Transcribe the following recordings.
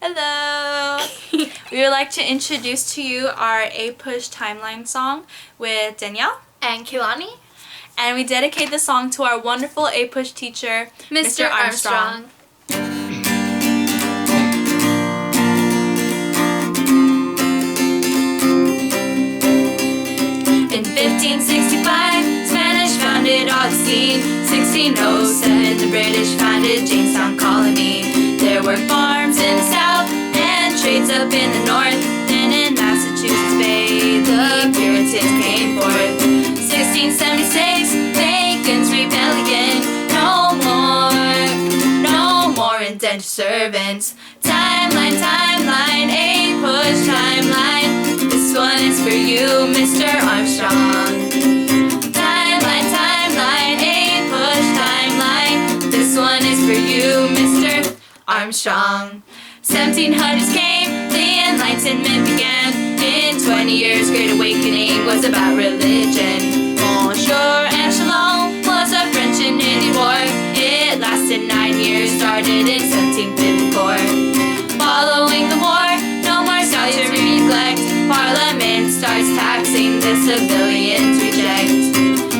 Hello! We would like to introduce to you our APUSH Timeline song with Danielle and Kilani. And we dedicate the song to our wonderful APUSH teacher, Mr. Armstrong. In 1565, Spanish founded Augustine. 1607, the British founded Jamestown colony. There were farms in the south and trades up in the north. Then in Massachusetts Bay, the Puritans came forth. 1676, Bacon's rebellion. No more indentured servants. Timeline, timeline, APUSH timeline. This one is for you, Mr. Armstrong. Timeline, timeline, APUSH timeline. This one is for you, Mr. Armstrong. 1700s came, the Enlightenment began. In 20 years, Great Awakening was about religion. Bonjour and Shalom was a French and Indian war. It lasted 9 years, started in 1754. Following the war, no more start to neglect. Parliament starts taxing, the civilians reject.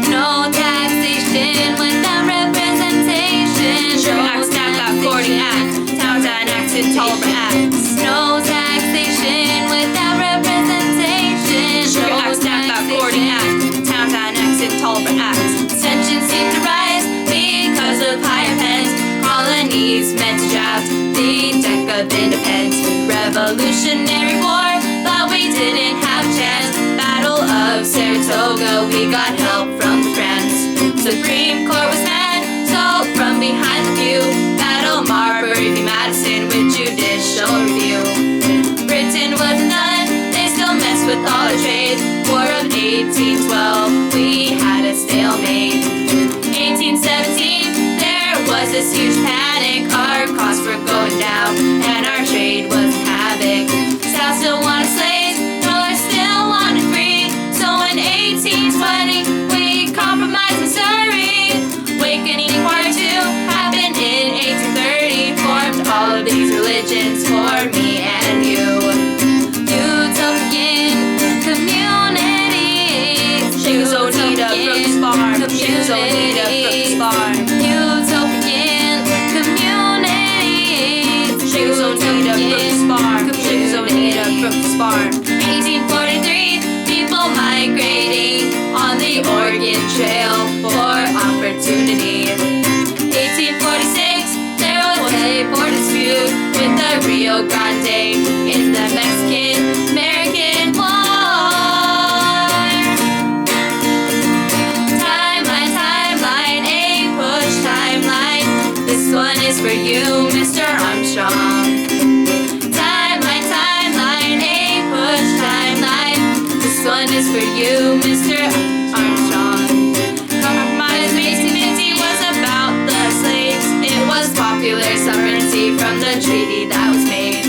No taxation without representation. Sure Acts, Snap, 40 Act, Towns and Acts, Intolerant Acts. No taxation without representation. Sure Acts, Snap, 40 Act, Towns and Acts, Intolerant Acts. Tensions seem to rise because of higher pens. Colonies meant to draft the deck of independence. Revolutionary War, but we didn't have a chance. Battle of Saratoga, we got help from the friends. Supreme Court was mad, so from behind the view, Battle Marbury v. Madison with judicial review. Britain was none, they still messed with all our trade. War of 1812, we had a stalemate. 1817, there was this huge panic. Our costs were going down, and our trade was havoc. South still wanted slaves, North still wanted free. So in 1820, we compromised Missouri. Awakening Part 2 happened in 1830. Formed all of these religions for me and you. Utopian communities. Shoes Onita Brooks Farm. Shoes Onita Brooks Farm. Utopian communities. Shoes Onita Brooks Farm. Shoes Onita Brooks Farm. 1843, people migrating on the Oregon Trail for opportunity. 1846, there was a port dispute with the Rio Grande in the Mexican-American War. Timeline, timeline, APUSH timeline. This one is for you, Mr. Armstrong. Timeline, timeline, APUSH timeline. This one is for you, Mr. Armstrong. Compromise 1850 was about the slaves. It was popular sovereignty from the treaty that was made.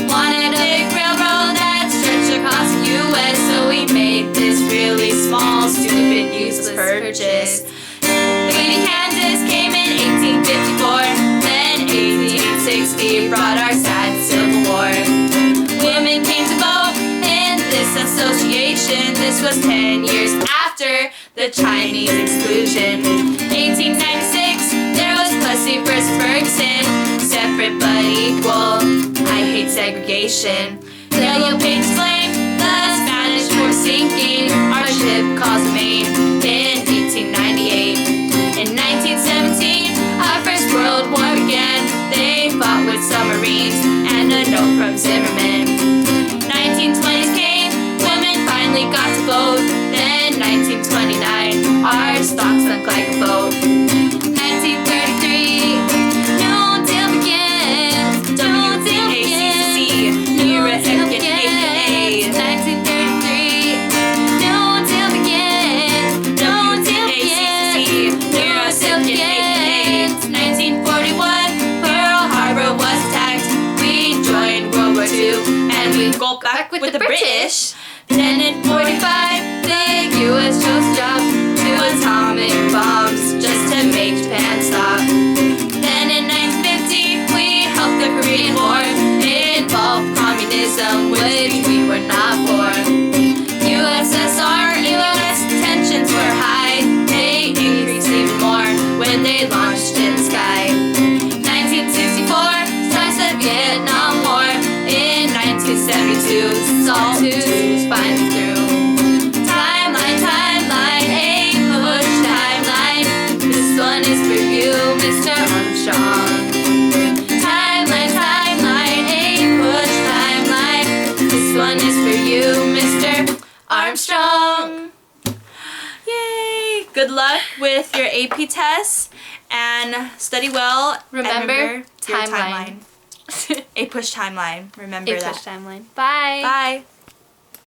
Wanted a big railroad that stretched across the U.S., so we made this really small, stupid, useless purchase. Lady Kansas came in 1854, then 1860 brought our sad Civil War. Women came to vote in this association. This was 10 years after the Chinese exclusion. 1896, there was Plessy vs. Ferguson. Separate but equal, I hate segregation. The yellow pages flame, the Spanish were sinking. Our ship caused a main in 1898. In 1917, our first World War began. They fought with submarines and a note from Zimmerman. 1920s came, women finally got to vote. Then 1929, our stock sunk like a boat. 1933, New Deal begins. WDACC, New American APA. 1933, New Deal begins. WDACC, New American APA. 1941, Pearl Harbor was attacked. We joined World War II, and we go back with the British. Then in 45, the U.S. chose to drop 2 atomic bombs just to make Japan stop. Then in 1950, we helped the Korean War. colonialism, which we were not for. USSR, US tensions were high. They increased even more when they launched in the sky. 1964 starts the Vietnam War. In 1972, Salt 2 finally through. Timeline, timeline, APUSH timeline. This one is for you, Mr. Armstrong. Timeline, timeline, APUSH timeline. This one is for you, Mr. Armstrong. Yay! Good luck with your AP tests and study well. Remember your timeline. APUSH timeline. Remember that. APUSH timeline. Bye. Bye.